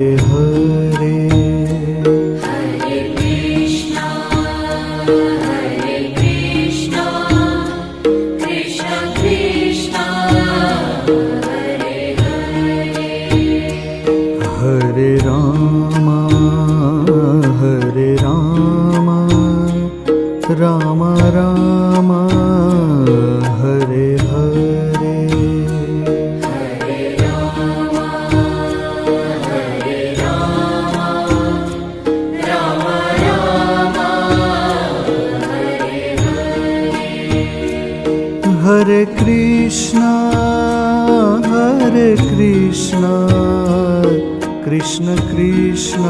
Hare Hare Krishna Krishna Krishna Hare Hare Hare Rama Ram Ram Hare Hare Hare Ram Ram Ram Hare Hare Hare Krishna Krishna Krishna